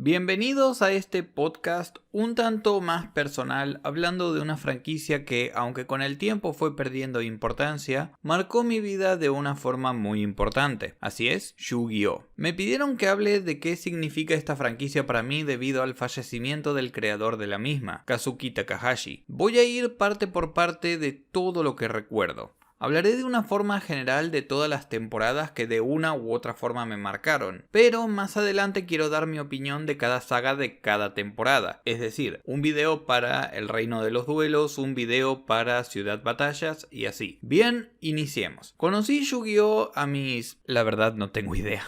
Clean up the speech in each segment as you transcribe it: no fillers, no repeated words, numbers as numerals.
Bienvenidos a este podcast un tanto más personal, hablando de una franquicia que, aunque con el tiempo fue perdiendo importancia, marcó mi vida de una forma muy importante. Así es, Yu-Gi-Oh! Me pidieron que hable de qué significa esta franquicia para mí debido al fallecimiento del creador de la misma, Kazuki Takahashi. Voy a ir parte por parte de todo lo que recuerdo. Hablaré de una forma general de todas las temporadas que de una u otra forma me marcaron, pero más adelante quiero dar mi opinión de cada saga de cada temporada, es decir, un video para El Reino de los Duelos, un video para Ciudad Batallas y así. Bien, iniciemos. Conocí Yu-Gi-Oh! A mis... la verdad no tengo idea.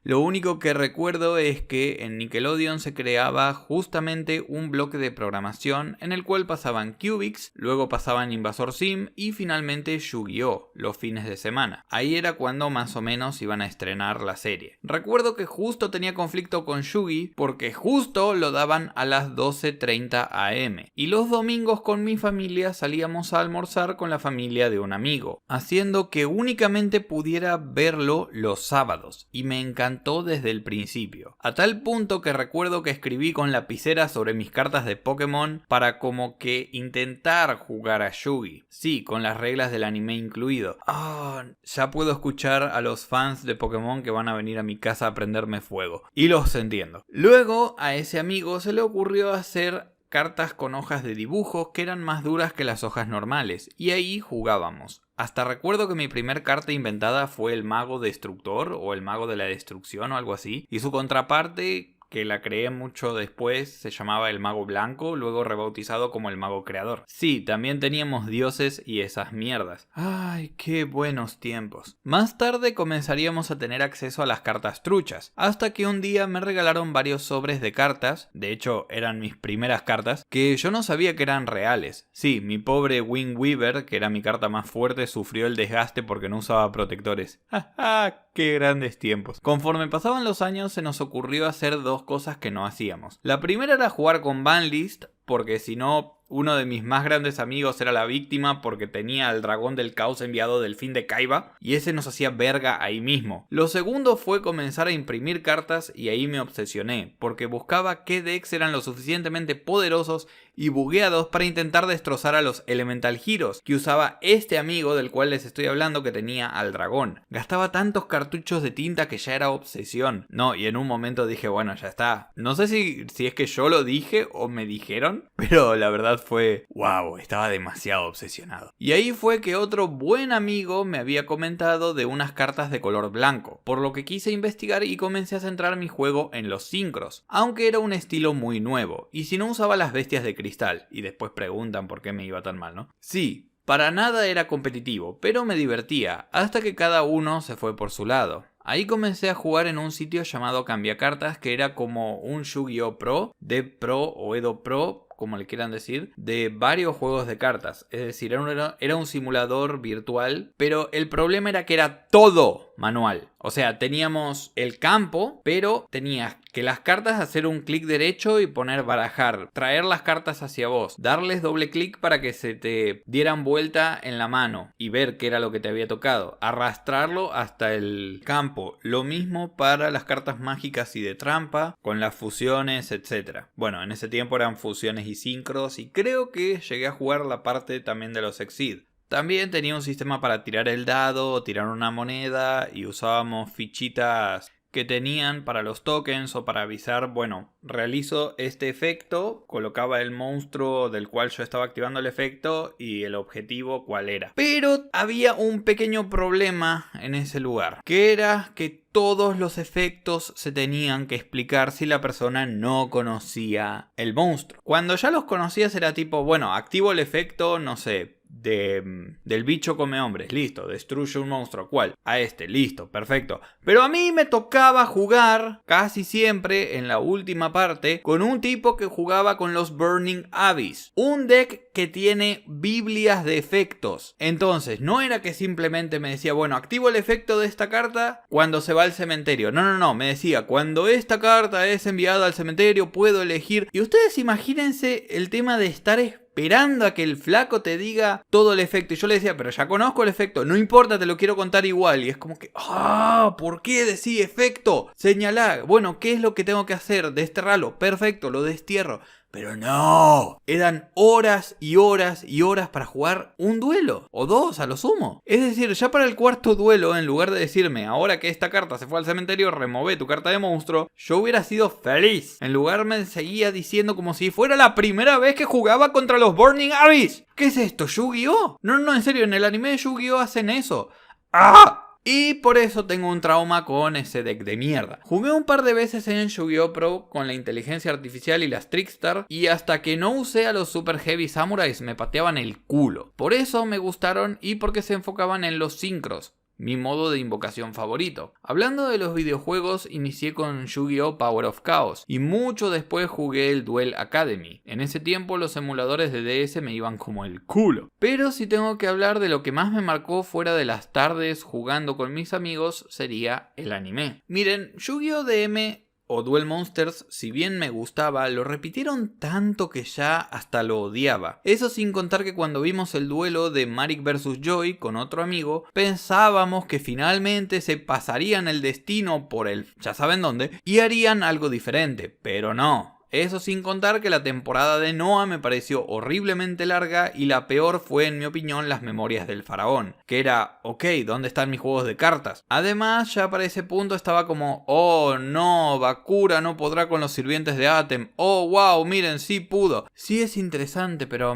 Lo único que recuerdo es que en Nickelodeon se creaba justamente un bloque de programación en el cual pasaban Cubix, luego pasaban Invasor Sim y finalmente Yu-Gi-Oh! Los fines de semana. Ahí era cuando más o menos iban a estrenar la serie. Recuerdo que justo tenía conflicto con Yugi porque justo lo daban a las 12:30 am. Y los domingos con mi familia salíamos a almorzar con la familia de un amigo, haciendo que únicamente pudiera verlo los sábados. Y me encantó desde el principio. A tal punto que recuerdo que escribí con lapicera sobre mis cartas de Pokémon para como que intentar jugar a Yugi. Sí, con las reglas del anime incluido. Ya puedo escuchar a los fans de Pokémon que van a venir a mi casa a prenderme fuego. Y los entiendo. Luego a ese amigo se le ocurrió hacer cartas con hojas de dibujos que eran más duras que las hojas normales. Y ahí jugábamos. Hasta recuerdo que mi primer carta inventada fue el Mago Destructor o el Mago de la Destrucción o algo así. Y su contraparte, que la creé mucho después, se llamaba el Mago Blanco, luego rebautizado como el Mago Creador. Sí, también teníamos dioses y esas mierdas. ¡Ay, qué buenos tiempos! Más tarde comenzaríamos a tener acceso a las cartas truchas, hasta que un día me regalaron varios sobres de cartas, de hecho eran mis primeras cartas, que yo no sabía que eran reales. Sí, mi pobre Wing Weaver, que era mi carta más fuerte, sufrió el desgaste porque no usaba protectores. ¡Ja, ja! ¡Qué grandes tiempos! Conforme pasaban los años se nos ocurrió hacer dos cosas que no hacíamos. La primera era jugar con banlist, porque si no, uno de mis más grandes amigos era la víctima porque tenía al dragón del caos enviado del fin de Kaiba y ese nos hacía verga ahí mismo. Lo segundo fue comenzar a imprimir cartas y ahí me obsesioné, porque buscaba qué decks eran lo suficientemente poderosos y bugueados para intentar destrozar a los Elemental Heroes que usaba este amigo del cual les estoy hablando que tenía al dragón. Gastaba tantos cartuchos de tinta que ya era obsesión. No, y en un momento dije, bueno, ya está. No sé si es que yo lo dije o me dijeron, pero la verdad fue, wow, estaba demasiado obsesionado. Y ahí fue que otro buen amigo me había comentado de unas cartas de color blanco, por lo que quise investigar y comencé a centrar mi juego en los sincros, aunque era un estilo muy nuevo, y si no usaba las bestias de cristal, y después preguntan por qué me iba tan mal, ¿no? Sí, para nada era competitivo, pero me divertía, hasta que cada uno se fue por su lado. Ahí comencé a jugar en un sitio llamado Cambiacartas, que era como un Yu-Gi-Oh! Pro, Dev Pro o Edo Pro, como le quieran decir, de varios juegos de cartas. Es decir, era un simulador virtual, pero el problema era que era todo manual. O sea, teníamos el campo, pero tenías que las cartas hacer un clic derecho y poner barajar, traer las cartas hacia vos, darles doble clic para que se te dieran vuelta en la mano y ver qué era lo que te había tocado, arrastrarlo hasta el campo. Lo mismo para las cartas mágicas y de trampa, con las fusiones, etc. Bueno, en ese tiempo eran fusiones y sincros y creo que llegué a jugar la parte también de los Exceed. También tenía un sistema para tirar el dado, tirar una moneda y usábamos fichitas que tenían para los tokens o para avisar, bueno, realizo este efecto, colocaba el monstruo del cual yo estaba activando el efecto y el objetivo cuál era. Pero había un pequeño problema en ese lugar, que era que todos los efectos se tenían que explicar si la persona no conocía el monstruo. Cuando ya los conocías era tipo, bueno, activo el efecto, no sé, del bicho come hombres, listo, destruye un monstruo, ¿cuál? A este, listo, perfecto. Pero a mí me tocaba jugar casi siempre en la última parte con un tipo que jugaba con los Burning Abyss, un deck que tiene biblias de efectos. Entonces no era que simplemente me decía, bueno, activo el efecto de esta carta cuando se va al cementerio. No, me decía, cuando esta carta es enviada al cementerio puedo elegir. Y ustedes imagínense el tema de estar esperando a que el flaco te diga todo el efecto. Y yo le decía, pero ya conozco el efecto, no importa, te lo quiero contar igual. Y es como que, ¿por qué decís efecto? Señalá, bueno, ¿qué es lo que tengo que hacer? Desterrarlo, perfecto, lo destierro. Pero no, eran horas y horas y horas para jugar un duelo, o dos a lo sumo. Es decir, ya para el cuarto duelo, en lugar de decirme, ahora que esta carta se fue al cementerio, remové tu carta de monstruo, yo hubiera sido feliz. En lugar me seguía diciendo como si fuera la primera vez que jugaba contra los Burning Abyss. ¿Qué es esto? ¿Yu-Gi-Oh? No, en serio, en el anime de Yu-Gi-Oh hacen eso. ¡Ah! Y por eso tengo un trauma con ese deck de mierda. Jugué un par de veces en Yu-Gi-Oh! Pro con la inteligencia artificial y las Trickstar, y hasta que no usé a los Super Heavy Samurais me pateaban el culo. Por eso me gustaron y porque se enfocaban en los sincros, mi modo de invocación favorito. Hablando de los videojuegos, inicié con Yu-Gi-Oh! Power of Chaos y mucho después jugué el Duel Academy. En ese tiempo los emuladores de DS me iban como el culo. Pero si tengo que hablar de lo que más me marcó fuera de las tardes jugando con mis amigos, sería el anime. Miren, Yu-Gi-Oh! DM o Duel Monsters, si bien me gustaba, lo repitieron tanto que ya hasta lo odiaba. Eso sin contar que cuando vimos el duelo de Marik vs Joy con otro amigo, pensábamos que finalmente se pasarían el destino por el ya saben dónde y harían algo diferente, pero no. Eso sin contar que la temporada de Noah me pareció horriblemente larga y la peor fue en mi opinión las memorias del faraón, que era, ok, ¿dónde están mis juegos de cartas? Además ya para ese punto estaba como, oh no, Bakura no podrá con los sirvientes de Atem, oh wow, miren, sí pudo. Sí es interesante, pero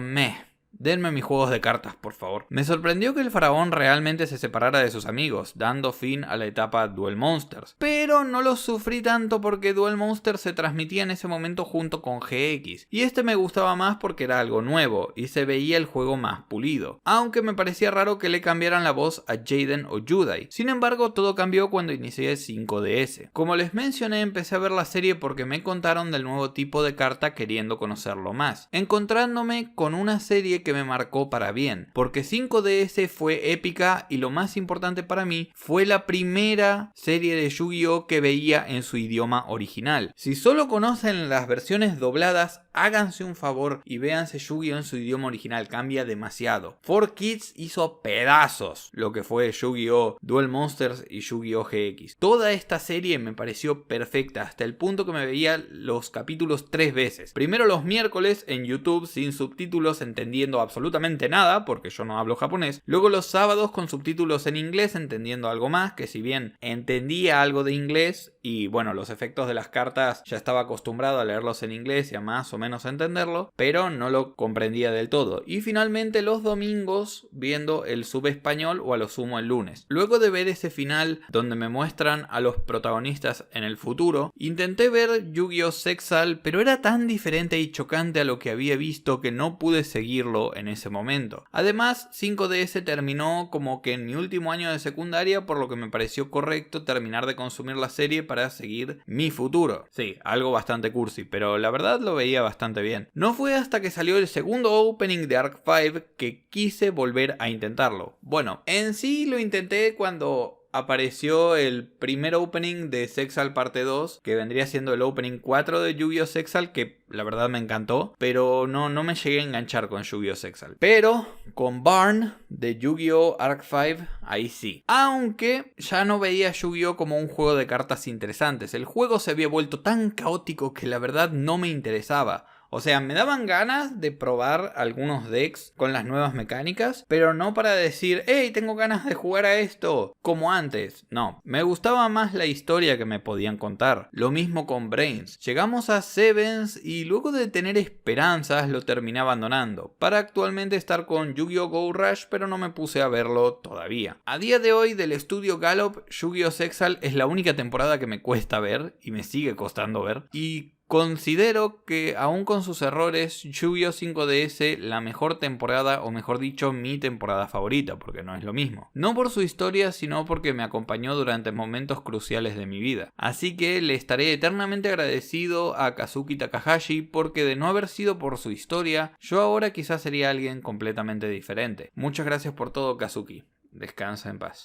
denme mis juegos de cartas, por favor. Me sorprendió que el faraón realmente se separara de sus amigos, dando fin a la etapa Duel Monsters. Pero no lo sufrí tanto porque Duel Monsters se transmitía en ese momento junto con GX. Y este me gustaba más porque era algo nuevo y se veía el juego más pulido. Aunque me parecía raro que le cambiaran la voz a Jaden o Judai. Sin embargo, todo cambió cuando inicié 5DS. Como les mencioné, empecé a ver la serie porque me contaron del nuevo tipo de carta queriendo conocerlo más. Encontrándome con una serie que me marcó para bien, porque 5DS fue épica y lo más importante para mí fue la primera serie de Yu-Gi-Oh! Que veía en su idioma original. Si solo conocen las versiones dobladas, háganse un favor y véanse Yu-Gi-Oh! En su idioma original, cambia demasiado. 4Kids hizo pedazos lo que fue Yu-Gi-Oh! Duel Monsters y Yu-Gi-Oh! GX. Toda esta serie me pareció perfecta, hasta el punto que me veía los capítulos 3 veces. Primero los miércoles en YouTube sin subtítulos, entendiendo absolutamente nada, porque yo no hablo japonés. Luego los sábados con subtítulos en inglés, entendiendo algo más, que si bien entendía algo de inglés, y bueno, los efectos de las cartas ya estaba acostumbrado a leerlos en inglés y a más o menos entenderlo, pero no lo comprendía del todo. Y finalmente los domingos viendo el subespañol o a lo sumo el lunes. Luego de ver ese final donde me muestran a los protagonistas en el futuro, intenté ver Yu-Gi-Oh! Sexal, pero era tan diferente y chocante a lo que había visto que no pude seguirlo en ese momento. Además, 5DS terminó como que en mi último año de secundaria, por lo que me pareció correcto terminar de consumir la serie para seguir mi futuro. Sí, algo bastante cursi, pero la verdad lo veía bastante bien. No fue hasta que salió el segundo opening de Arc 5 que quise volver a intentarlo. Bueno, en sí lo intenté cuando apareció el primer opening de Sexal parte 2, que vendría siendo el opening 4 de Yu-Gi-Oh! Sexal, que la verdad me encantó, pero no me llegué a enganchar con Yu-Gi-Oh! Sexal. Pero con Barn de Yu-Gi-Oh! Arc 5, ahí sí. Aunque ya no veía Yu-Gi-Oh! Como un juego de cartas interesantes. El juego se había vuelto tan caótico que la verdad no me interesaba. O sea, me daban ganas de probar algunos decks con las nuevas mecánicas, pero no para decir, hey, tengo ganas de jugar a esto, como antes. No, me gustaba más la historia que me podían contar. Lo mismo con Brains. Llegamos a Sevens y luego de tener esperanzas lo terminé abandonando, para actualmente estar con Yu-Gi-Oh! Go Rush, pero no me puse a verlo todavía. A día de hoy del estudio Gallop, Yu-Gi-Oh! Sexal es la única temporada que me cuesta ver y me sigue costando ver. Y considero que aún con sus errores, Yu-Gi-Oh! 5DS la mejor temporada, o mejor dicho, mi temporada favorita, porque no es lo mismo. No por su historia, sino porque me acompañó durante momentos cruciales de mi vida. Así que le estaré eternamente agradecido a Kazuki Takahashi, porque de no haber sido por su historia, yo ahora quizás sería alguien completamente diferente. Muchas gracias por todo, Kazuki. Descansa en paz.